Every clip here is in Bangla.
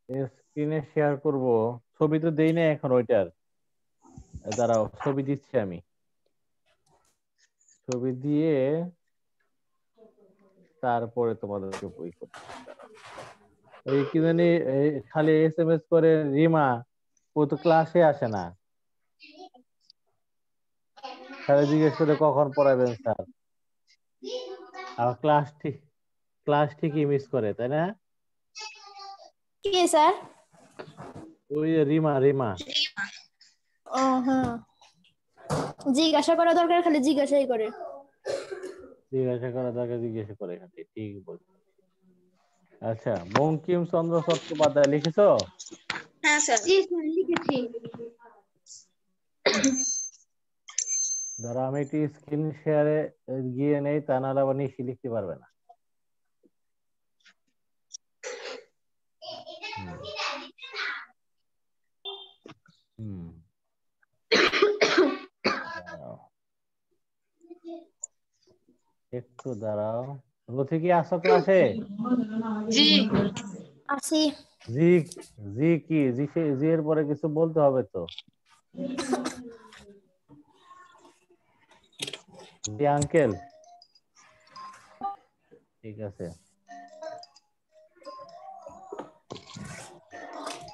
স্ক্রিনে শেয়ার করব। ছবি তো দেই না এখন ওইটার। দাঁড়াও, ছবি দিচ্ছি আমি। ছবি দিয়ে তারপরে তোমাদেরকে বই করছি। দাঁড়াও। ওই কি জানি, খালি SMS করে রিমা, ও তো ক্লাসে আসে না। স্যার জিজ্ঞেস করে কখন পড়াবেন স্যার। আর ক্লাস ঠিকই মিস করে, তাই না? কে স্যার? ওই যে রিমা রিমা। ও হ্যাঁ, জিজ্ঞাসা করা দরকার, খালি জিজ্ঞাসাই করে। জিজ্ঞাসা করা দরকার, জিজ্ঞাসা করে খালি, ঠিক বলছো। আচ্ছা, বঙ্কিমচন্দ্র চট্টোপাধ্যায় লিখেছো? হ্যাঁ স্যার। জি স্যার লিখেছি। ধরো আমি একটি স্ক্রিন শেয়ারে গিয়ে নেই, তা নাহলে আবার নিশ্চয়ই লিখতে পারবে না। হুম। হুম। দাঁড়াও, একটু দাঁড়াও। লথি কি আসো ক্লাসে? জি আসি। জি। জি কি জি? জি এর পরে কিছু বলতে হবে তো। জি আঙ্কেল। ঠিক আছে।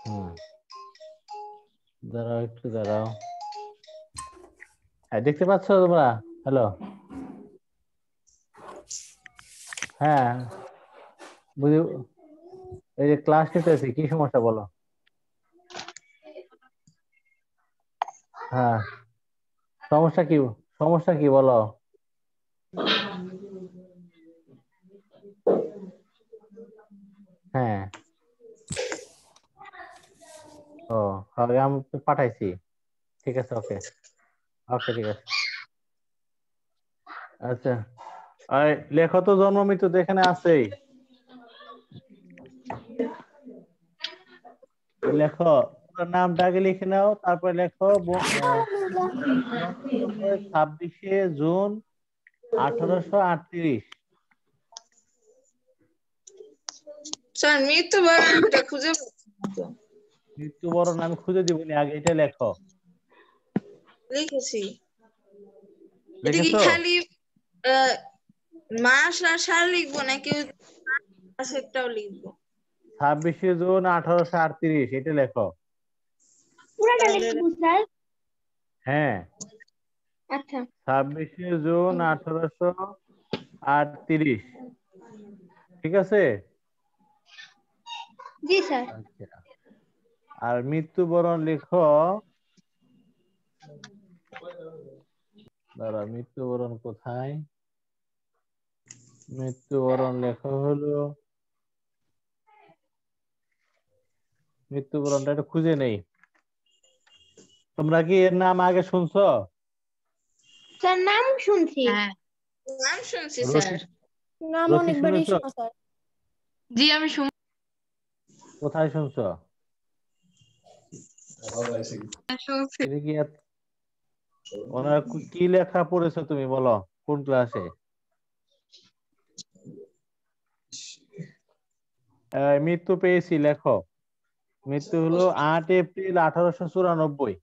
হুম। দাঁড়াও, একটু দাঁড়াও। হ্যাঁ, দেখতে পাচ্ছ তোমরা? হ্যালো। হ্যাঁ, বুঝি। এই যে ক্লাস নিতেছি, কি সমস্যা বলো? হ্যাঁ, সমস্যা কি? সমস্যা কি বলো? হ্যাঁ। ও, হবে, আমি তো পাঠাইছি। ঠিক আছে, ওকে। ওকে, ঠিক আছে। আচ্ছা, আর লেখো তো জন্ম মৃত্যু তো এখানে আছেই। লেখো, ওর নামটা আগে লিখে নাও, তারপরে লেখো 26শে জুন 1838। স্যার মৃত্যুবরণটা খুঁজে পাচ্ছি না তো। মৃত্যুবরণ আমি খুঁজে দিবনি, আগে এটা লেখো। লিখেছি। এটা কি লিখেছো? খালি আহ, মাস আর সাল লিখবো নাকি ওই মাসেরটাও লিখবো? 26শে জুন 1838 এটা লেখো। পুরাটা তাহলে লিখবো স্যার? হ্যাঁ, আচ্ছা। 26শে জুন 1838। ঠিক আছে। জি স্যার। আচ্ছা, আর মৃত্যুবরণ লেখো। দাঁড়া, মৃত্যুবরণ কোথায়? মৃত্যুবরণ লেখা হলো, মৃত্যুবরণটা একটু খুঁজে নেই। তোমরা কি এর নাম আগে শুনছো? স্যার নাম শুনছি। হ্যাঁ নাম শুনছি স্যার। রথি? নাম রথি অনেকবারই শুনেছো? শোনা স্যার। জি আমি কোথায় শুনছো? শুনছি। এটা কি ওনার কি লেখা পড়েছো তুমি, বলো কোন ক্লাসে? মৃত্যু পেয়েছি লেখো। মৃত্যু হলো 8 এপ্রিল 1894।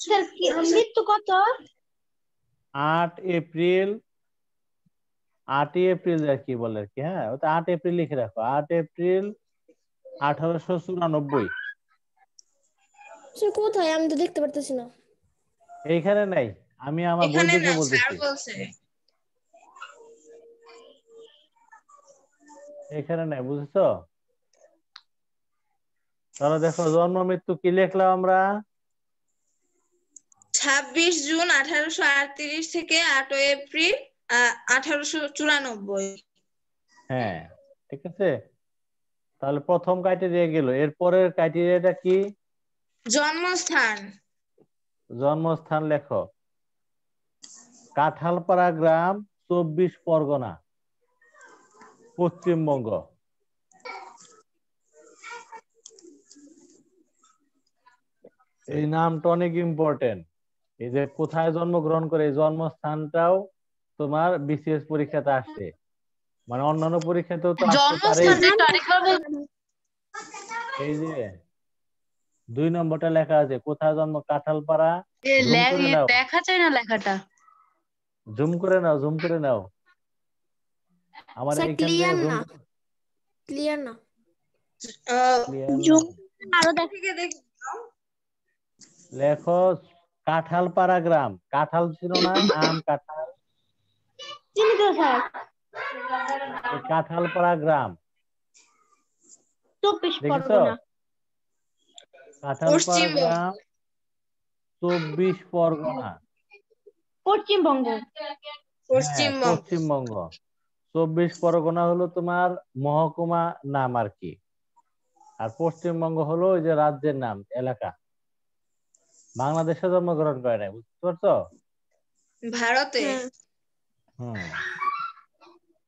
স্যার কি মৃত্যু কত? 8 এপ্রিল। 8ই এপ্রিল আর কি বলে আর কি, হ্যাঁ, ওটা 8 এপ্রিল লিখে রাখো, 8 এপ্রিল 1894। স্যার কোথায়, আমি তো দেখতে পারতেছি না। এইখানে নাই, আমি আমার বই এখানে দেখে না স্যার বলতেছি। বলছে। এখানে নাই, বুঝেছো? তাহলে দেখো, জন্ম মৃত্যু কি লিখলাম আমরা? 26 জুন 1838 থেকে 8 এপ্রিল 1894। হ্যাঁ, ঠিক আছে। তাহলে প্রথম ক্রাইটেরিয়া গেল, এর পরের ক্রাইটেরিয়াটা কি? জন্মস্থান জন্মস্থান লেখো। কাঁঠালপাড়া গ্রাম, 24 পরগনা, পশ্চিমবঙ্গ। এই নামটা অনেক ইম্পর্টেন্ট। এই যে কোথায় জন্মগ্রহণ করে, এই জন্মস্থানটাও তোমার BCS পরীক্ষাতে আসছে। মানে অন্যান্য পরীক্ষাতেও তো আসতে পারে। জন্মস্থানের তারিখটা এই যে 2 নম্বরটা লেখা আছে, কোথায় জন্ম? কাঁঠালপাড়া। জুম করে নাও, দেখা যায় না লেখাটা। জুম করে নাও, জুম করে নাও। আমার স্যার এখান থেকে ক্লিয়ার জুম না, ক্লিয়ার না। জুম আরো থেকে দেখি। লেখো কাঁঠালপাড়া গ্রাম। কাঁঠাল ছিল না, আম কাঁঠাল, চিনি তো স্যার, এই কাঁঠালপাড়া গ্রাম 24 দেখেছো? পরগনা। কাঁঠালপাড়া পশ্চিমবঙ্গ। গ্রাম 24 পরগনা। পশ্চিমবঙ্গ। হ্যাঁ, পশ্চিমবঙ্গ। পশ্চিমবঙ্গ। 24 পরগনা হলো তোমার মহকুমা নাম আর কি, আর পশ্চিমবঙ্গ হলো ওই যে রাজ্যের নাম, এলাকা। বাংলাদেশে জন্মগ্রহণ করে নাই, বুঝতে পারছো? ভারতে। হুম।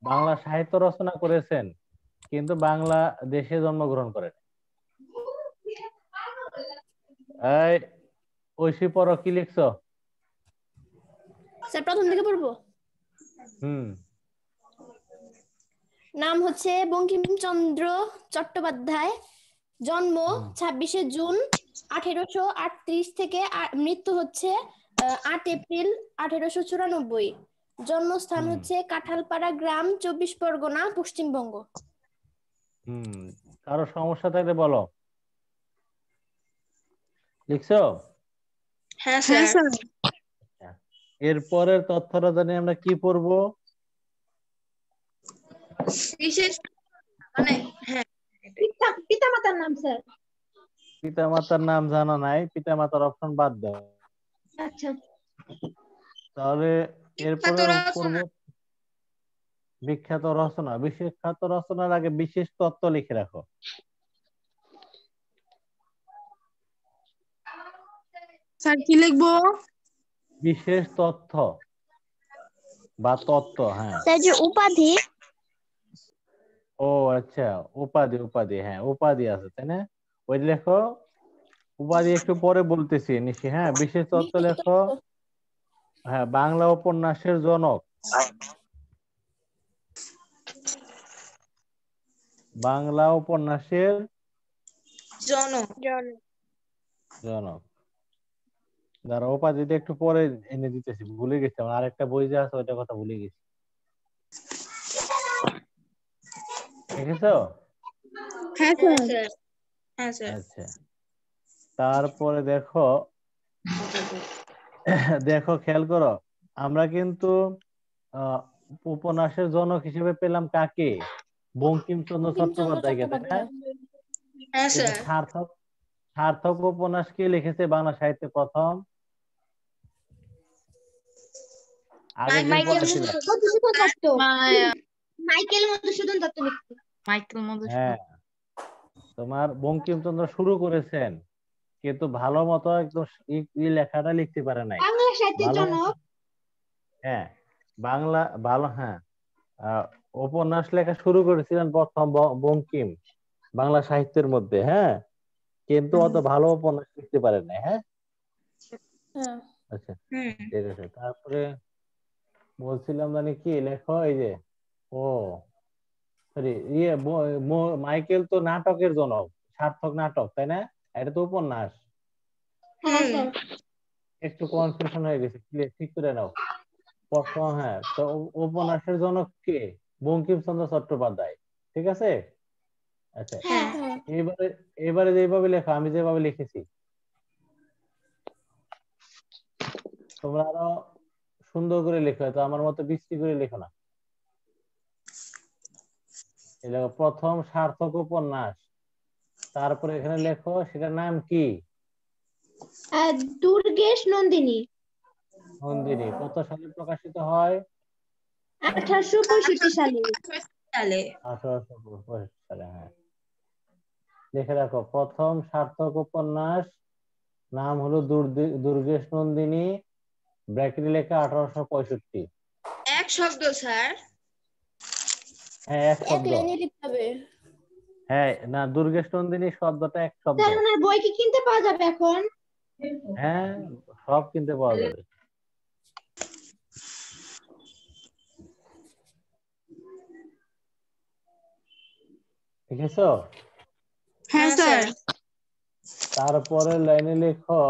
বাংলা সাহিত্য রচনা করেছেন, কিন্তু বাংলা দেশে জন্মগ্রহণ করেন। এই ঐশী পড়ো, কি লিখছো? স্যার প্রথম থেকে পড়বো। হুম। নাম হচ্ছে বঙ্কিমচন্দ্র চট্টোপাধ্যায়। জন্ম 26শে জুন 1838 থেকে, মৃত্যু হচ্ছে 8 এপ্রিল 1894। জন্মস্থান হচ্ছে কাঁঠালপাড়া গ্রাম, 24 পরগনা, পশ্চিমবঙ্গ। হুম। কারো সমস্যা থাকলে বলো। লিখছো? হ্যাঁ স্যার। এরপরের তথ্যটা জানি আমরা কি পড়বো? বিশেষ মানে হ্যাঁ, পিতামাতার নাম স্যার। পিতামাতার নাম জানা নাই, পিতামাতার অপশন বাদ দাও। আচ্ছা। তাহলে এরপরে বিখ্যাত পড়বো রচনা। বিখ্যাত রচনা। বিখ্যাত রচনার আগে বিশেষ তত্ত্ব লিখে রাখো। স্যার কি লিখবো? বিশেষ তথ্য বা তত্ত্ব, হ্যাঁ। স্যার যে উপাধি। ও আচ্ছা, উপাধি, উপাধি, হ্যাঁ উপাধি আছে তাই না? ওই লেখো। উপাধি একটু পরে বলতেছি নিশি, হ্যাঁ। বিশেষ তত্ত্ব বিশেষ লেখো। তথ্য। হ্যাঁ, বাংলা উপন্যাসের জনক। বাংলা উপন্যাসের জনক। জনক। দাঁড়া, উপাধিটা একটু পরে এনে দিতেছি, ভুলে গেছি। আমার আরেকটা বই যে আছে ওইটা কথা ভুলে গেছি। দেখেছো? হ্যাঁ স্যার। হ্যাঁ স্যার। আচ্ছা, তারপরে দেখো, দেখো খেয়াল করো। আমরা কিন্তু আহ উপন্যাসের জনক হিসেবে পেলাম কাকে? বঙ্কিমচন্দ্র বঙ্কিমচন্দ্র চট্টোপাধ্যায়কে, তাই না? চট্টোপাধ্যায়। হ্যাঁ এই যে স্যার। সার্থক, সার্থক উপন্যাস কে লিখেছে বাংলা সাহিত্যে প্রথম? আগে যে মাইকেল পড়াছিলাম। মধুসূদন দত্ত। মায়া মাইকেল মধুসূদন দত্ত লিখছে। মাইকেল মধুসূদন। হ্যাঁ, তোমার বঙ্কিমচন্দ্র শুরু করেছেন, কিন্তু ভালো মতো একদম লেখাটা লিখতে পারে নাই। বাংলা সাহিত্যের ভালো মতো, জনক। হ্যাঁ বাংলা ভালো, হ্যাঁ। আহ, উপন্যাস লেখা শুরু করেছিলেন প্রথম বঙ্কিম, বাংলা সাহিত্যের মধ্যে, হ্যাঁ। কিন্তু অত ভালো উপন্যাস লিখতে পারেন নাই, হ্যাঁ। হ্যাঁ। আচ্ছা, হুম। ঠিক আছে। তারপরে বলছিলাম জানি কি লেখো, এই যে, ও সরি, মাইকেল তো নাটকের জনক, সার্থক নাটক, তাই না? এটা তো উপন্যাস। হ্যাঁ স্যার। একটু কনফিউশন হয়ে গেছে, ঠিক করে নাও। প্রথম, হ্যাঁ, তো উপন্যাসের জনক কে? বঙ্কিমচন্দ্র চট্টোপাধ্যায়, ঠিক আছে। আচ্ছা, হ্যাঁ হ্যাঁ। এবারে, এবারে যেভাবে লেখো, আমি যেভাবে লিখেছি, তোমরা আরো সুন্দর করে লেখো, তো আমার মতো বিশ্রী করে লেখো না। এই দেখো, প্রথম সার্থক উপন্যাস, তারপরে এখানে লেখো সেটার নাম কি? দুর্গেশ নন্দিনী। নন্দিনী। কত সালে প্রকাশিত হয়? 1865 সালে। সালে। 1865 সালে, হ্যাঁ। লিখে রাখো, প্রথম সার্থক উপন্যাস নাম হলো দুর্গেশ নন্দিনী, ব্র্যাকেটে লেখা 1865। এক শব্দ স্যার। হ্যাঁ, এক এক শব্দ। লাইনে লিখতে হবে। হ্যাঁ, না, দুর্গেশ নন্দিনী শব্দটা এক শব্দ। স্যার ওনার বই কি কিনতে পাওয়া যাবে এখন? হ্যাঁ, সব কিনতে পাওয়া যাবে। লিখেছো? হ্যাঁ স্যার। তারপরে লাইনে লেখো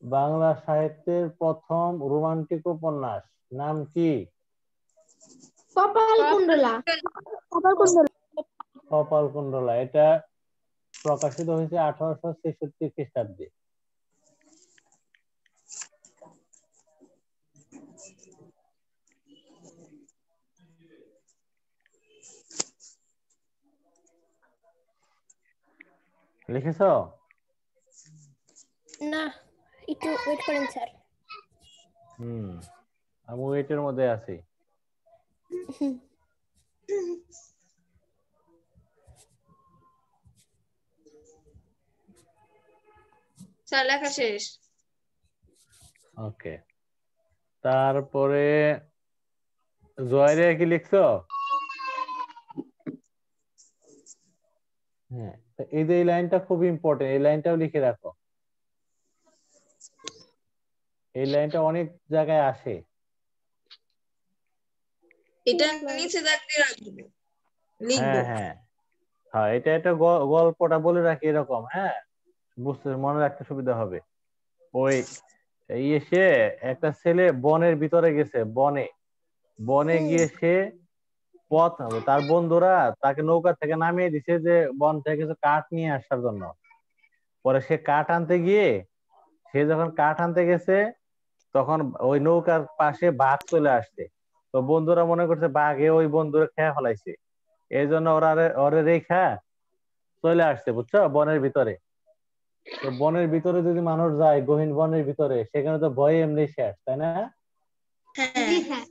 বাংলা সাহিত্যের প্রথম রোমান্টিক উপন্যাস নাম কি? কপালকুণ্ডলা। কপালকুণ্ডলা। এটা প্রকাশিত হয়েছে 1866 খ্রিস্টাব্দে। লিখেছো? না, একটু ওয়েট করেন স্যার। আমি ওয়েটের মধ্যে আছি। স্যার লেখা শেষ। ওকে, তারপরে জয়রে কি লিখছো? হ্যাঁ, এই যে এই লাইনটা খুব ইম্পর্টেন্ট, এই লাইনটাও লিখে রাখো। এই লাইনটা অনেক জায়গায় আসে। এটা নিচে দাগ দিয়ে রাখবো, লিখবো। হ্যাঁ হ্যাঁ হ্যাঁ, এটা একটা গল্পটা বলে রাখি এরকম, হ্যাঁ, বুঝতে মনে রাখতে সুবিধা হবে। ওই এই এসে একটা ছেলে বনের ভিতরে গেছে, বনে বনে গিয়ে সে পথ, তার বন্ধুরা তাকে নৌকা থেকে নামিয়ে দিছে যে বন থেকে কিছু কাঠ নিয়ে আসার জন্য। পরে সে কাঠ আনতে গিয়ে, সে যখন কাঠ আনতে গেছে তখন ওই নৌকার পাশে বাঘ চলে আসছে। তো বন্ধুরা মনে করছে বাঘে ওই বন্ধুরা খেয়ে ফেলাইছে, এই জন্য ওরা ওরে রেখা চলে আসছে, বুঝছো, বনের ভিতরে। তো বনের ভিতরে যদি মানুষ যায়, গহীন বনের ভিতরে, সেখানে তো ভয়ে এমনি শেষ, তাই না? হ্যাঁ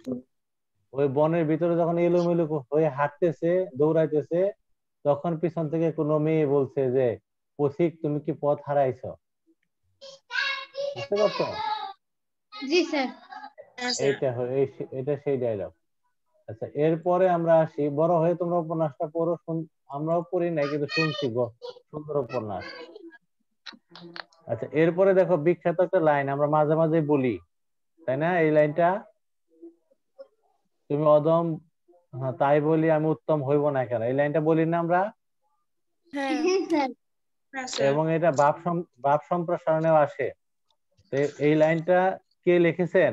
ওই বনের ভিতরে যখন এলোমেলো হয়ে হাঁটতেছে, দৌড়াইতেছে, তখন পিছন থেকে কোনো মেয়ে বলছে যে পথিক তুমি কি পথ হারাইছো? বুঝতে পারছো? জি স্যার। হ্যাঁ স্যার। এইটা এটা সেই ডায়লগ। আচ্ছা, এরপরে আমরা আসি, বড় হয়ে তোমরা উপন্যাসটা পড়ো, আমরাও পড়ি নাই কিন্তু শুনছি সুন্দর উপন্যাস। আচ্ছা, এরপরে দেখো বিখ্যাত একটা লাইন আমরা মাঝে মাঝে বলি, তাই না? এই লাইনটা, তুমি অদম, হ্যাঁ, তাই বলি আমি উত্তম হইব না কেন, এই লাইনটা বলি না আমরা? হ্যাঁ হ্যাঁ স্যার। এবং এটা ভাব সম্প্রসারণেও আসে। তো এই লাইনটা কে লিখেছেন?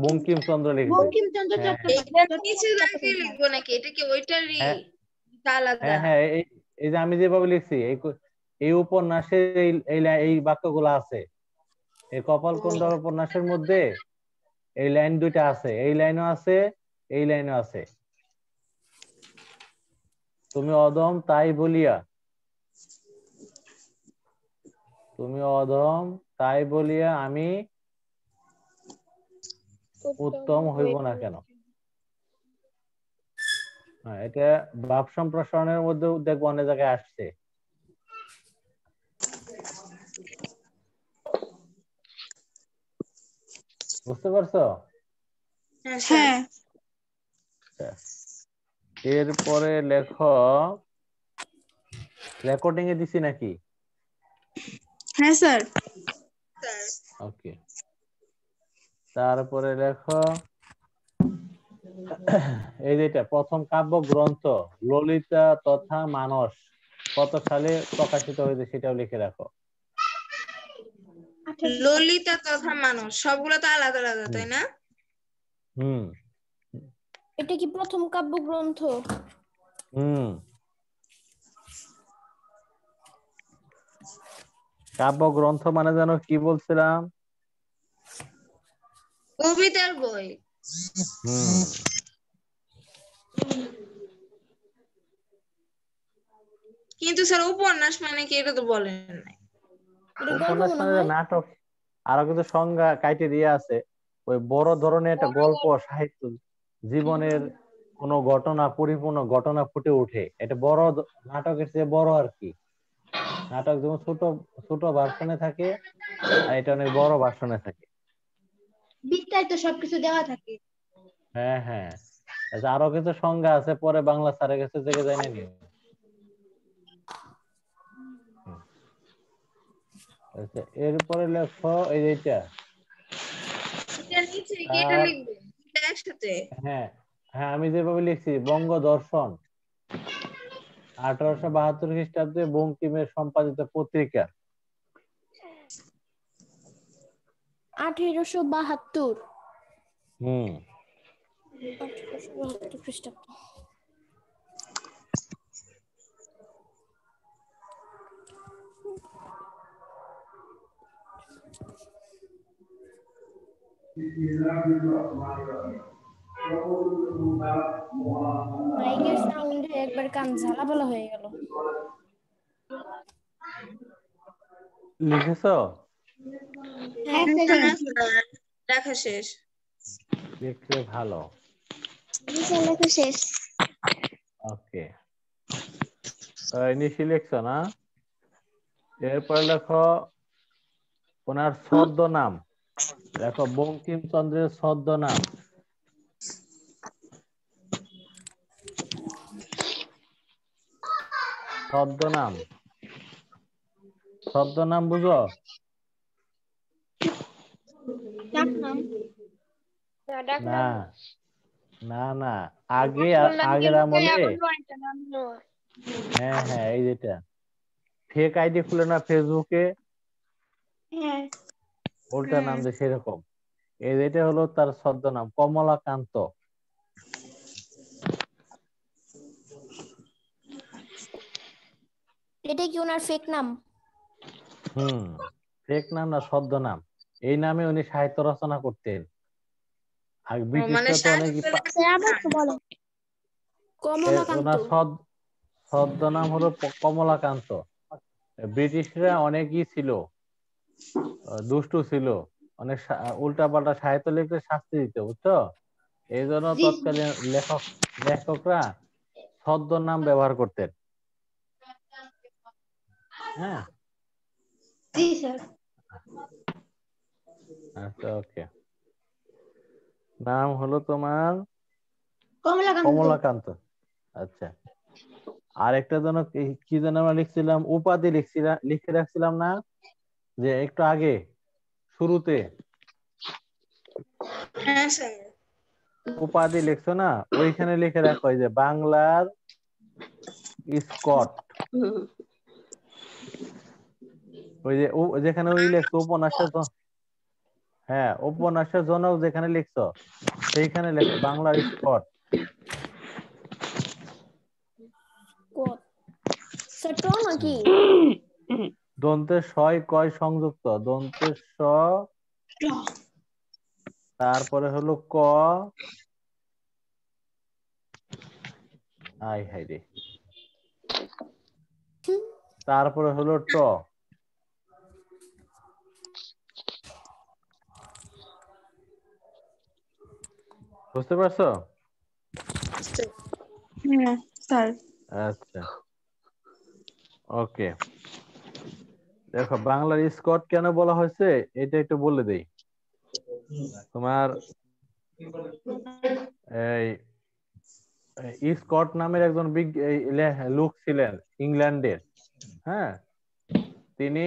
বঙ্কিমচন্দ্র লিখেছেন। বঙ্কিমচন্দ্র হ্যাঁ এটা নিচে দাগ দিয়ে লিখবো নাকি? এটা কি ওইটারই হ্যাঁ আলাদা? হ্যাঁ হ্যাঁ, এই যে আমি যেভাবে লিখছি, এই উপন্যাসের এই বাক্যগুলো আছে, এই কপালকুণ্ডলা উপন্যাসের মধ্যে এই লাইন দুইটা আছে, এই লাইনও আছে, এই লাইনও আছে। তুমি অদম তাই বলিয়া, তুমি অদম তাই বলিয়া আমি উত্তম হইব না কেন। হ্যাঁ, এটা ভাব সম্প্রসারণের মধ্যে দেখবো অনেক জায়গায় আসছে। বুঝতে পারছো? হ্যাঁ। এরপরে লেখো, রেকর্ডিং এ দিছি নাকি? হ্যাঁ স্যার। ওকে, তারপরে লেখো এই যেটা প্রথম কাব্যগ্রন্থ ললিতা তথা মানস কত সালে প্রকাশিত হয়েছে সেটাও লিখে রাখো। ললিতা তথা মানুষ সবগুলো তো আলাদা আলাদা, তাই না? হুম এটা কি প্রথম কাব্যগ্রন্থ? হুম কাব্যগ্রন্থ মানে যেন কি বলছিলাম? কবিতার বই। হুম কিন্তু স্যার উপন্যাস মানে কি, এটা তো বলেন নাই। এটা গল্প উপন্যাস মনে মানে হয়। নাটক, আরো কিছু সংজ্ঞা কাইটে দিয়ে আছে। ওই বড় ধরনের একটা গল্প সাহিত্য, জীবনের কোন ঘটনা, পরিপূর্ণ ঘটনা ফুটে ওঠে, এটা বড় নাটকের চেয়ে বড় আর কি। নাটক যেমন ছোট ছোট ভার্সনে থাকে, আর এটা অনেক বড় ভার্সনে থাকে। বিস্তারিত সবকিছু দেওয়া থাকে। হ্যাঁ হ্যাঁ, আচ্ছা, আরো কিছু সংজ্ঞা আছে, পরে বাংলা স্যারের কাছে জেগে যায় না নি। আচ্ছা, এরপরে লেখো এই যে এটা এটা নিচে কি এটা লিখবো? এটা একসাথে। হ্যাঁ হ্যাঁ আমি যেভাবে লিখছি বঙ্গদর্শন 1872 খ্রিস্টাব্দে বঙ্কিমের সম্পাদিত পত্রিকা। 1872 হুম 1872 খ্রিস্টাব্দ। মাইকের সাউন্ডে একবার কান ঝালাপালা হয়ে গেল। লিখেছো? হ্যাঁ না স্যার, লেখা শেষ। লিখলে ভালো। লেখা শেষ। ওকে নিশি লিখছো না? এরপরে লেখো ওনার ছদ্মনাম, দেখো বঙ্কিমচন্দ্রের ছদ্মনাম। ছদ্মনাম, ছদ্মনাম বুঝো? না না না, আগের আমলে, হ্যাঁ হ্যাঁ এই যেটা ফেক আইডি খুলে না ফেসবুকে, উল্টা নাম দিয়ে সেরকম, এই যেটা হলো তার ছদ্মনাম কমলাকান্ত। এটা কি ওনার ফেক নাম? হুম ফেক নাম না, ছদ্মনাম। এই নামে উনি সাহিত্য রচনা করতেন। আর মানে ব্রিটিশরা তো অনেক কমলাকান্ত। ওনার ছদ্মনাম হলো কমলাকান্ত। ব্রিটিশরা অনেকই ছিল, দুষ্টু ছিল, অনেক উল্টাপাল্টা সাহিত্য লিখতে শাস্তি দিত, বুঝছো? এই জন্য তৎকালীন লেখকরা ছদ্মনাম ব্যবহার করতেন। হ্যাঁ আচ্ছা ওকে, নাম হলো তোমার কমলাকান্ত। আচ্ছা আরেকটা যেন কি যেন আমরা লিখছিলাম, উপাধি লিখে রাখছিলাম না যে একটু আগে শুরুতে? হ্যাঁ স্যার। উপাধি লিখছো না, ওইখানে লিখে রাখো যে বাংলার স্কট। ওই যে যেখানে ওই লিখছো উপন্যাসের, হ্যাঁ উপন্যাসের জনক যেখানে লিখছো সেইখানে লেখো বাংলার স্কট। স্যার ট নাকি? দন্তের সয় কয় সংযুক্ত, দন্তের স, তারপরে হলো ক, আই হাই রে, তারপরে হলো ট। বুঝতে পারছো? হ্যাঁ স্যার। আচ্ছা ওকে, দেখো বাংলার স্কট কেন বলা হয়েছে এটা একটু বলে দেই। তোমার এই স্কট নামের একজন লোক ছিলেন ইংল্যান্ডের। হ্যাঁ তিনি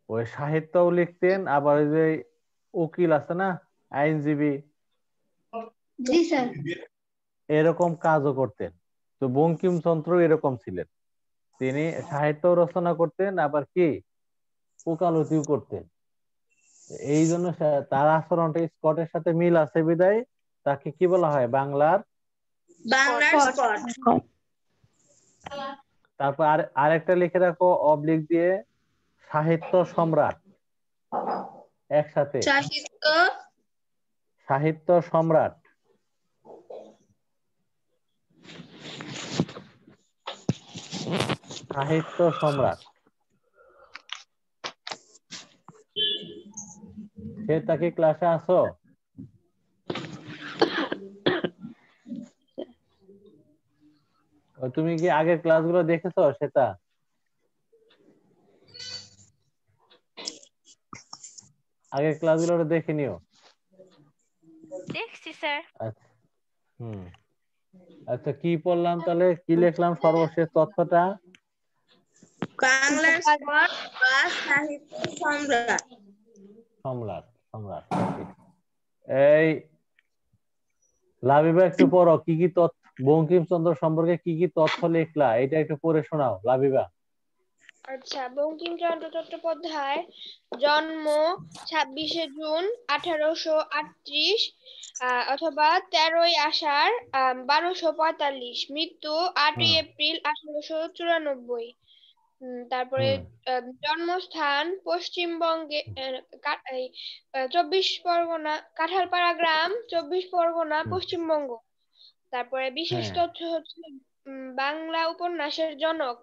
ওই সাহিত্যও লিখতেন, আবার ওই যে উকিল আছে না, আইনজীবী, এরকম কাজও করতেন। তো বঙ্কিমচন্দ্র এরকম ছিলেন, তিনি সাহিত্য রচনা করতেন আবার কি ওকালতিও করতেন। এই জন্য তার আচরণটা স্কটের সাথে মিল আছে বিদায় তাকে কি বলা হয় বাংলার। স্কট। তারপর আরেকটা লিখে রাখো অবলিক দিয়ে, সাহিত্য সম্রাট, একসাথে সাহিত্য সম্রাট। সাহিত্য সম্রাট, সে তাকে ক্লাসে আসো? তুমি কি আগের ক্লাসগুলো দেখেছো সেটা? আগের ক্লাসগুলো দেখে নিও। দেখছি স্যার। আচ্ছা হুম আচ্ছা কি পড়লাম তাহলে, কি লিখলাম সর্বশেষ তথ্যটা? বাংলার স্কট বা সাহিত্য সম্রাট। সম্রাট, সম্রাট। এই লাবিবা একটু পড়ো, কি কি তথ্য বঙ্কিমচন্দ্র সম্পর্কে কি কি তথ্য লিখলা, এটা একটু পড়ে শোনাও লাবিবা। আচ্ছা, বঙ্কিমচন্দ্র চট্টোপাধ্যায় জন্ম 26শে জুন 1838 অথবা 13ই আষাঢ় 1245, মৃত্যু 8ই হুম এপ্রিল 1894। তারপরে হুম জন্মস্থান পশ্চিমবঙ্গে 24 পরগনা, কাঁঠালপাড়া গ্রাম, 24 পরগনা, হুম, পশ্চিমবঙ্গ। তারপরে বিশেষ হ্যাঁ তথ্য হচ্ছে বাংলা উপন্যাসের জনক,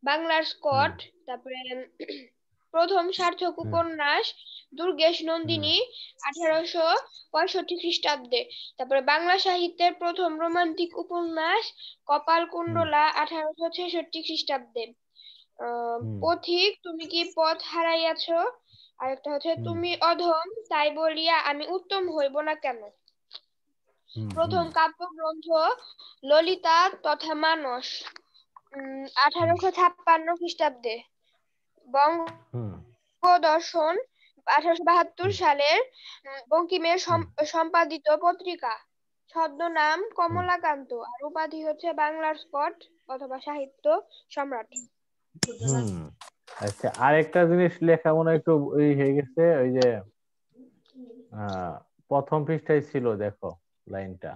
বাংলার হুম স্কট। তারপরে প্রথম সার্থক হুম উপন্যাস দুর্গেশ হুম নন্দিনী 1865 খ্রিস্টাব্দে। তারপরে বাংলা সাহিত্যের প্রথম রোমান্টিক উপন্যাস হুম কপালকুণ্ডলা 1866 খ্রিস্টাব্দে। হুম পথিক তুমি কি পথ হারাইয়াছ। আরেকটা হচ্ছে হুম তুমি অধম তাই বলিয়া আমি উত্তম হইব না কেন। হুম হুম প্রথম কাব্যগ্রন্থ ললিতা তথা মানস হুম 1856 খ্রিস্টাব্দে। হুম বঙ্গদর্শন 1872 হুম সালের বঙ্কিমের হুম সম্পাদিত পত্রিকা। ছদ্মনাম হুম কমলাকান্ত, আর উপাধি হচ্ছে বাংলার স্কট অথবা সাহিত্য সম্রাট। হুম। আচ্ছা, আরেকটা জিনিস লেখা মনে হয় একটু ওই হয়ে গেছে, ওই যে আহ প্রথম পৃষ্ঠায় ছিল, দেখো লাইনটা।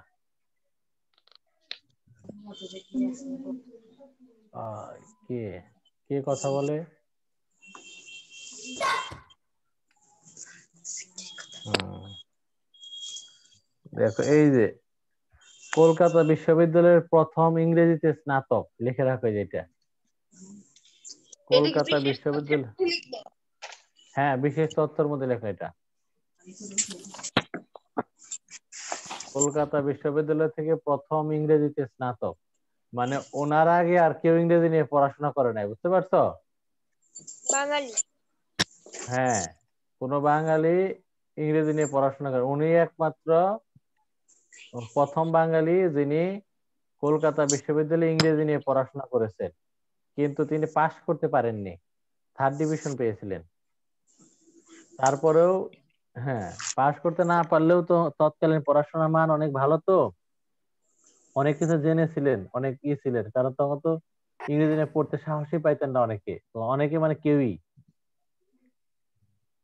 আহ, কে কে কথা বলে? হুম, দেখো এই যে কলকাতা বিশ্ববিদ্যালয়ের প্রথম ইংরেজিতে স্নাতক, লিখে রাখো যেটা এটা কি কলকাতা বিশেষ তথ্যের বিশ্ববিদ্যালয়। মধ্যে লিখবো? হ্যাঁ, বিশেষ তথ্যের মধ্যে লেখা এটা। কলকাতা বিশ্ববিদ্যালয় থেকে প্রথম ইংরেজিতে স্নাতক, মানে ওনার আগে আর কেউ ইংরেজি নিয়ে পড়াশোনা করে নাই, বুঝতে পারছো? বাঙালি। হ্যাঁ, কোনো বাঙালি ইংরেজি নিয়ে পড়াশোনা করে, উনি একমাত্র প্রথম বাঙালি যিনি কলকাতা বিশ্ববিদ্যালয়ে ইংরেজি নিয়ে পড়াশোনা করেছেন, কিন্তু তিনি পাশ করতে পারেননি, 3rd ডিভিশন পেয়েছিলেন। তারপরেও হ্যাঁ, পাশ করতে না পারলেও তো তৎকালীন পড়াশোনার মান অনেক ভালো, তো অনেক কিছু জেনেছিলেন, অনেক ই ছিলেন, কারণ তখন তো ইংরেজি নিয়ে পড়তে সাহসই পাইতেন না অনেকে, তো অনেকে মানে কেউই,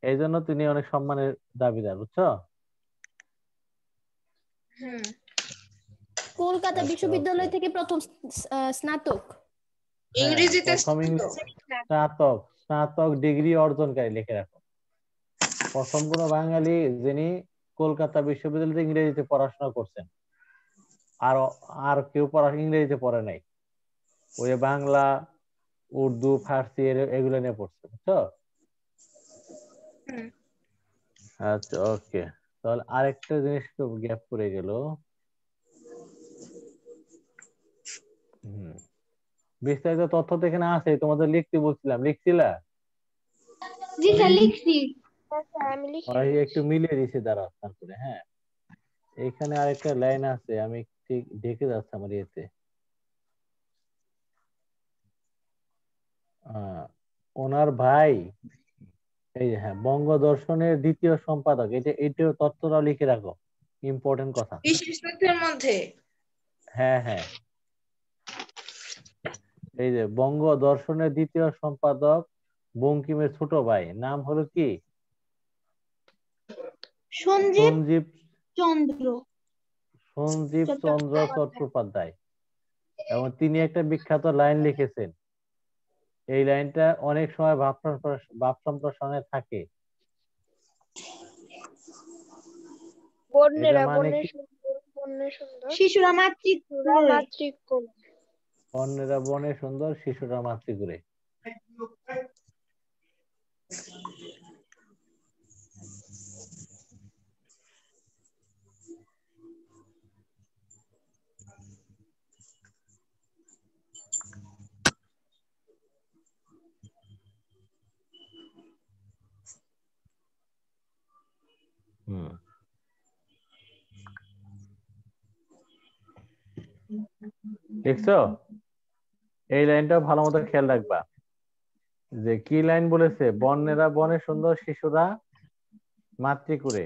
এই জন্য তিনি অনেক সম্মানের দাবিদার, বুঝছো? হুম। কলকাতা আচ্ছা, ওকে। বিশ্ববিদ্যালয় থেকে প্রথম স্নাতক। হ্যাঁ, ইংরেজিতে প্রথম স্নাতক। স্নাতক, স্নাতক ডিগ্রি অর্জনকারী, লিখে রাখো। প্রথম কোনো বাঙালি যিনি কলকাতা বিশ্ববিদ্যালয়ে ইংরেজিতে পড়াশোনা করছেন, আর আর কেউ ইংরেজিতে পড়ে নাই, ওই বাংলা, উর্দু, ফার্সি এগুলো নিয়ে পড়ছে, বুঝছো? হুম। আচ্ছা, ওকে। তাহলে আরেকটা জিনিস তো গ্যাপ পড়ে গেল। হুম, বিস্তারিত তথ্য তো এখানে আছে, তোমাদের লিখতে বলছিলাম, লিখছিলা? জি স্যার লিখছি। আচ্ছা, আমি লিখে ওই একটু নিচ্ছি। মিলিয়ে দিছি, দাঁড়া তারপরে। হ্যাঁ, এখানে আরেকটা লাইন আছে, আমি ঠিক দেখে যাচ্ছি আমার ইয়েতে। ওনার ভাই, এই যে হ্যাঁ, বঙ্গদর্শনের দ্বিতীয় সম্পাদক, এটাও তথ্যটাও লিখে রাখো, ইম্পর্টেন্ট কথা। বিশেষ তথ্যের মধ্যে হ্যাঁ হ্যাঁ, এই যে বঙ্গদর্শনের দ্বিতীয় সম্পাদক বঙ্কিমের ছোট ভাই নাম হলো কি? সঞ্জীব সঞ্জীব, চন্দ্র সঞ্জীব চন্দ্র চট্টোপাধ্যায়। চট্টোপাধ্যায়। এবং তিনি একটা বিখ্যাত লাইন লিখেছেন, এই লাইনটা অনেক সময় ভাব সম্প্রসারণে থাকে। এটা বন্যেরা মানে বন্যে কি? সুন্দর, বন্যে সুন্দর, শিশুরা শিশুরা মাতৃক্রোড়ে। মাতৃক্রোড়ে। অন্যেরা বনে সুন্দর, শিশুরা মাতৃকুলে। হুম, দেখছো? এই লাইনটাও ভালো মতো খেয়াল রাখবা, যে কি লাইন বলেছে, বন্যেরা বনে সুন্দর, শিশুরা মাতৃকুলে।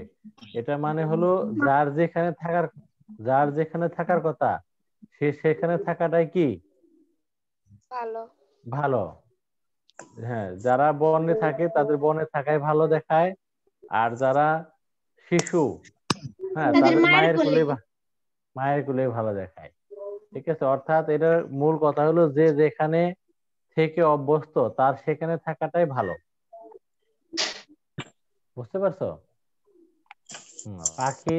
এটা মানে হলো যার যেখানে থাকার যার যেখানে থাকার কথা সে সেখানে থাকাটাই কি ভালো। ভালো। হ্যাঁ, যারা বনে থাকে তাদের বনে থাকাই ভালো দেখায়, আর যারা শিশু, হ্যাঁ, তাদের তাদের মায়ের কোলে। মায়ের কোলে ভালো দেখায়। ঠিক আছে, অর্থাৎ এটার মূল কথা হলো যে যেখানে থেকে অভ্যস্ত তার সেখানে থাকাটাই ভালো। বুঝতে পারছো? পাখি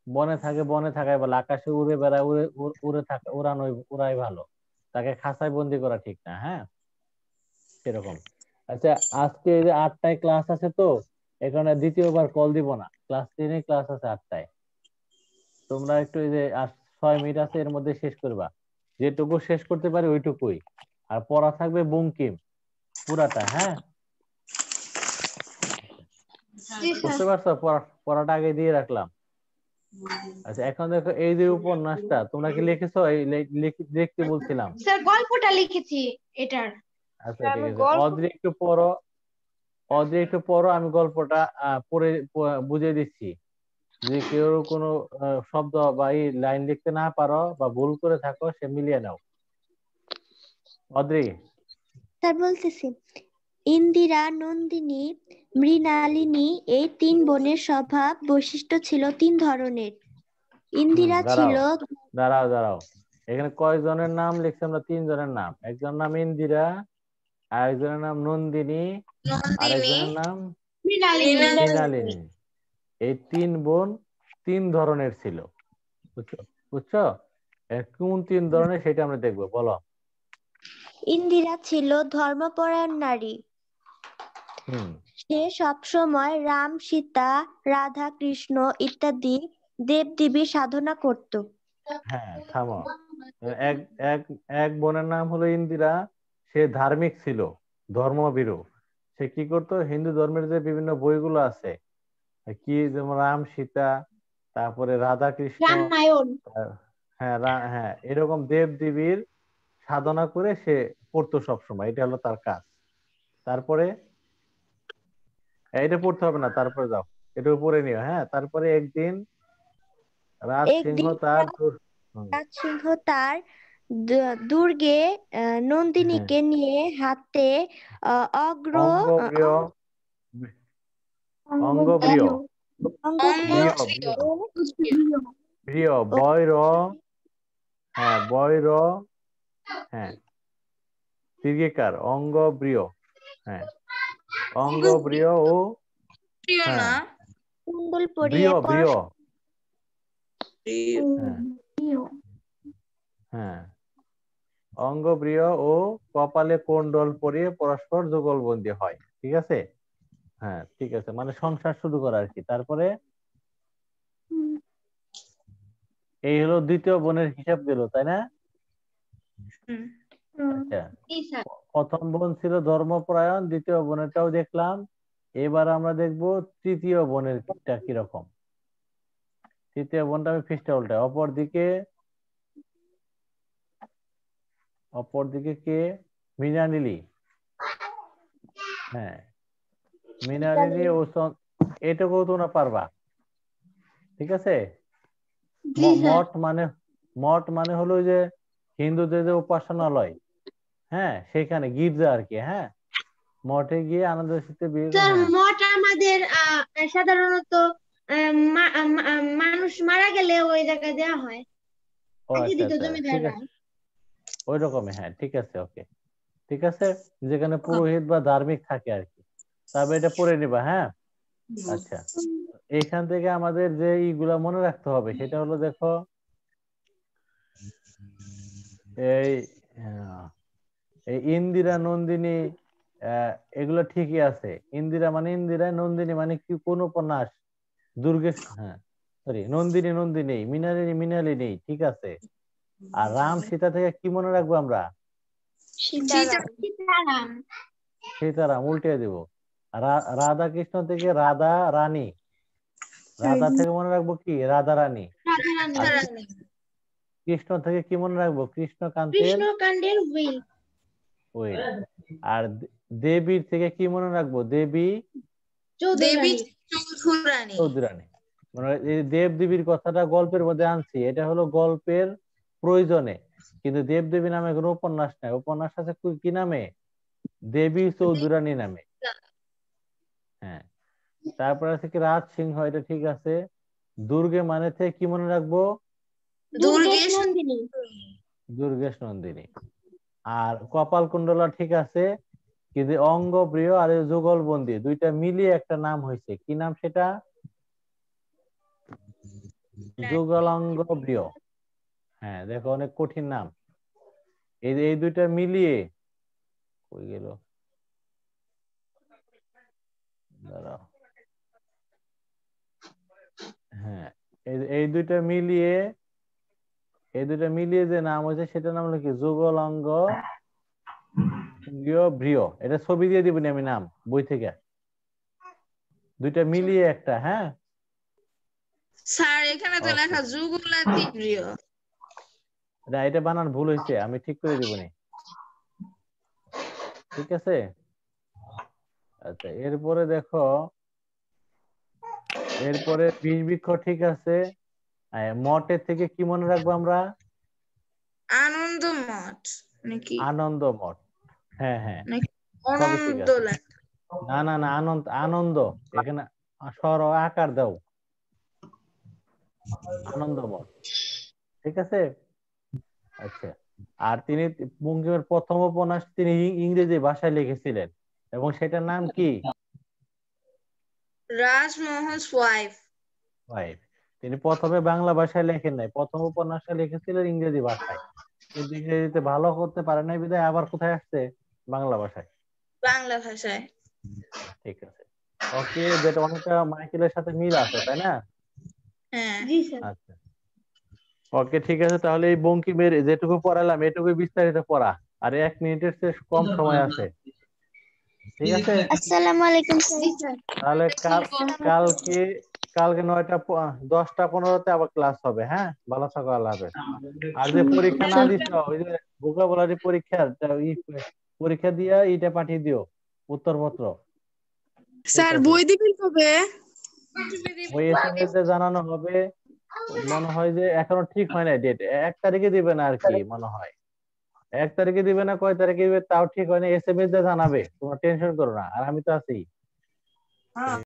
বনে থাকে, বনে থাকাই ভালো। আকাশে উড়ে বেড়ায়, উড়ে থাকা উড়াই ভালো। তাকে খাঁচায় বন্দি করা ঠিক না। হ্যাঁ, সেরকম। আচ্ছা, আজকে এই যে 8টায় ক্লাস আছে, তো এখানে দ্বিতীয়বার কল দিব না। ক্লাস 10 ক্লাস আছে 8টায়। তোমরা একটু এই যে 6 মিনিট আছে, এর মধ্যে শেষ করবা। যেটুকু শেষ করতে পারি ওইটুকুই। আর পড়া থাকবে বঙ্কিম পুরাটা। হ্যাঁ, বুঝতে পারছো? পড়াটা আগে দিয়ে রাখলাম। আচ্ছা, এখন দেখো এই যে উপন্যাসটা তোমরা কি লিখেছো? এই লিখতে বলছিলাম। স্যার গল্পটা লিখেছি এটার। আচ্ছা, ঠিক আমি আছে। গল্প অদ্রি একটু পড়ো, আমি গল্পটা পড়ে বুঝিয়ে দিচ্ছি। যে কেউ কোনো শব্দ বা এই লাইন লিখতে না পারো বা ভুল করে থাকো, সে মিলিয়ে নাও। অদ্রি। স্যার বলতেছি, ইন্দিরা, নন্দিনী, মৃণালিনী এই 3 বোনের স্বভাব বৈশিষ্ট্য ছিল 3 ধরনের। ইন্দিরা দাঁড়াও ছিল দাঁড়াও দাঁড়াও, এখানে কয়জনের নাম লিখছি আমরা? 3 জনের নাম। একজনের নাম ইন্দিরা, আরেকজনের নাম নন্দিনী, নন্দিনী, আরেকজনের নাম মৃণালিনী। মৃণালিনী। এই 3 বোন 3 ধরনের ছিল। বুঝছো? বুঝছো? কোন 3 ধরনের সেটা আমরা দেখবো, বলো। ইন্দিরা ছিল ধর্মপরায়ণ নারী। হুম সে সবসময় রাম, সীতা, রাধা, কৃষ্ণ ইত্যাদি দেবদেবীর সাধনা করত। হ্যাঁ, থামো। এক এক এক বোনের নাম হলো ইন্দিরা। সে ধার্মিক ছিল, ধর্মভীরু। সে কি করতো? হিন্দু ধর্মের যে বিভিন্ন বইগুলো আছে, কি যেমন রাম সীতা, তারপরে রাধা কৃষ্ণ, রামায়ণ। হ্যাঁ হ্যাঁ, এরকম দেব দেবীর সাধনা করে সে পড়তো সবসময়। এটা হলো তার কাজ। তারপরে এটা পড়তে হবে না, তারপরে যাও, এটা পড়ে নিও। হ্যাঁ, তারপরে একদিন রাজ সিংহ একদিন তার হুম, রাজ সিংহ তার দুর্গে হ্যাঁ, নন্দিনীকে নিয়ে হাতে অঙ্গপ্রিয় অঙ্গপ্রিয় প্রিয় অঙ্গপ্রিয় প্রিয় ও প্রিয় ও বৈর, হ্যাঁ বৈর, হ্যাঁ দীর্ঘিকার অঙ্গপ্রিয়, হ্যাঁ অঙ্গপ্রিয় ও, প্রিয় না, হ্যাঁ কুণ্ডল পরিয়ে প্রিয় প্রিয়, প্রিয়। হ্যাঁ হ্যাঁ অঙ্গপ্রিয় ও কপালে কুণ্ডল পরিয়ে পরস্পর যুগলবন্দী হয়। ঠিক আছে? হ্যাঁ, ঠিক আছে, মানে সংসার শুরু করা আর কি। তারপরে এই হলো দ্বিতীয় বোনের হিসাব গেল, তাই না? হুম। আচ্ছা, জি স্যার। প্রথম বোন ছিল ধর্মপরায়ণ, দ্বিতীয় বোনেরটাও দেখলাম। এবার আমরা দেখবো তৃতীয় বোনেরটা কিরকম। তৃতীয় বোনটা আমি পৃষ্ঠা উল্টাই। অপরদিকে কে? মৃণালিনী। হ্যাঁ, মৃণালিনী ও এটুকু তোমরা পারবা। ঠিক আছে? জি স্যার। মঠ মানে হলো ওই যে হিন্দুদের যে উপাসনালয়, হ্যাঁ সেখানে গির্জা আর কি। হ্যাঁ, মঠে গিয়ে আনন্দের সাথে বিয়ে। স্যার হ্যাঁ, মঠ আমাদের সাধারণত মানুষ মারা গেলে ওই জায়গায় দেওয়া হয়। ও আগে আচ্ছা দিত আচ্ছা, ঠিক জমিদাররা। আছে, ওই রকমই। হ্যাঁ, ঠিক আছে, ওকে, ঠিক আছে। যেখানে পুরোহিত বা ধার্মিক থাকে আর কি। তবে এটা পড়ে নিবা। হ্যাঁ, আচ্ছা। এইখান থেকে আমাদের যে এইগুলা মনে রাখতে হবে সেটা হলো, দেখো এই এই ইন্দিরা নন্দিনী, এগুলো ঠিকই আছে। ইন্দিরা মানে ইন্দিরা, নন্দিনী মানে কি কোন উপন্যাস? দুর্গেশ, হ্যাঁ সরি, নন্দিনী নন্দিনী, মৃণালিনী মৃণালিনী, ঠিক আছে। আর রাম সীতা থেকে কি মনে রাখবো আমরা? সীতারাম। সীতারাম। সীতারাম উল্টে দেব। রাধা কৃষ্ণ থেকে রাধা রানী, রাধা থেকে মনে রাখবো কি? রাধা রানী। রাধারানী। আর কৃষ্ণ থেকে কি মনে রাখবো? কৃষ্ণকান্তের কৃষ্ণকান্তের উইল। উইল। আর দেবীর থেকে কি মনে রাখবো? দেবী দেবী চৌধুরানী। চৌধুরানী। চৌধুরানী। মানে এই দেবদেবীর কথাটা গল্পের মধ্যে আনছি, এটা হলো গল্পের প্রয়োজনে, কিন্তু দেবদেবী নামে কোনো উপন্যাস নাই। উপন্যাস আছে কি নামে? দেবী চৌধুরানী নামে। হ্যাঁ, তারপর আছে কি রাজ সিংহ, এটা ঠিক আছে। দুর্গে মানে থেকে কি মনে রাখবো? দুর্গেশ নন্দিনী। দুর্গেশ নন্দিনী। আর কপাল কুণ্ডলা ঠিক আছে, কিন্তু অঙ্গ প্রিয় আর যুগলবন্দি দুইটা মিলিয়ে একটা নাম হয়েছে, কি নাম সেটা? যুগলাঙ্গ প্রিয়। হ্যাঁ দেখো, অনেক কঠিন নাম। এই দুইটা মিলিয়ে, কই গেল, দাঁড়াও। হ্যাঁ, এই দুইটা মিলিয়ে, যে নাম হয়েছে সেটা নাম হলো কি? যুগলাঙ্গ বৃয়। এটা ছবি দিয়ে দিবনি আমি নাম বই থেকে, দুইটা মিলিয়ে একটা। হ্যাঁ স্যার এখানে তো Okay. লেখা যুগলাতি প্রিয়। না, এটা বানান ভুল হয়েছে, আমি ঠিক করে দিবনি। ঠিক আছে। আচ্ছা, এরপরে দেখো, এরপরে বিষ বৃক্ষ ঠিক আছে। মঠের থেকে কি মনে রাখবো আমরা? আনন্দ মঠ নাকি? আনন্দ মঠ। হ্যাঁ হ্যাঁ, নাকি সবই ঠিক অনন্দ আছে। লেখা? না না না, আনন্দ, আনন্দ, এখানে স্বর ও আকার দাও, আনন্দ মঠ। ঠিক আছে। আচ্ছা, আর তিনি বঙ্কিমের প্রথম উপন্যাস তিনি ইংরেজি ভাষায় লিখেছিলেন, এবং সেটার নাম কি? রাজমোহনস ওয়াইফ। ওয়াইফ। তিনি প্রথমে বাংলা ভাষায় লেখেন নাই, প্রথম উপন্যাসটা লিখেছিলেন ইংরেজি ভাষায়, কিন্তু ইংরেজিতে ভালো করতে পারে নাই বিধায় আবার কোথায় আসছে? বাংলা ভাষায়। বাংলা ভাষায়। ঠিক আছে। ওকে, যেটা অনেকটা মাইকেলের সাথে মিল আছে, তাই না? হ্যাঁ। আচ্ছা, ওকে ঠিক আছে, তাহলে এই বঙ্কিমের যেটুকু পড়ালাম এটুকু বিস্তারিত পড়া, আর 1 মিনিটের চেয়ে কম সময় আছে। ঠিক আছে, আসসালামু আলাইকুম স্যার। তাহলে কালকে, 10টা 15-তে আবার ক্লাস হবে। হ্যাঁ, ভালো থাকো, আল্লাহ হাফেজ। আর যে পরীক্ষা না দিছ, ওই যে ভোকাবুলারি পরীক্ষা দিয়া এটা পাঠিয়ে দিও, উত্তরপত্র। স্যার বই দিবেন কবে? ওই SMS এ জানানো হবে। মনে হয় যে এখনো ঠিক হয় না ডেট, 1 তারিখে দিবে না আর কি, মনে হয় 1 তারিখে দিবে না, কয় তারিখে দিবে তাও ঠিক হয় না। SMS দিয়ে জানাবে, তোমরা টেনশন করো না, আর আমি তো আছি।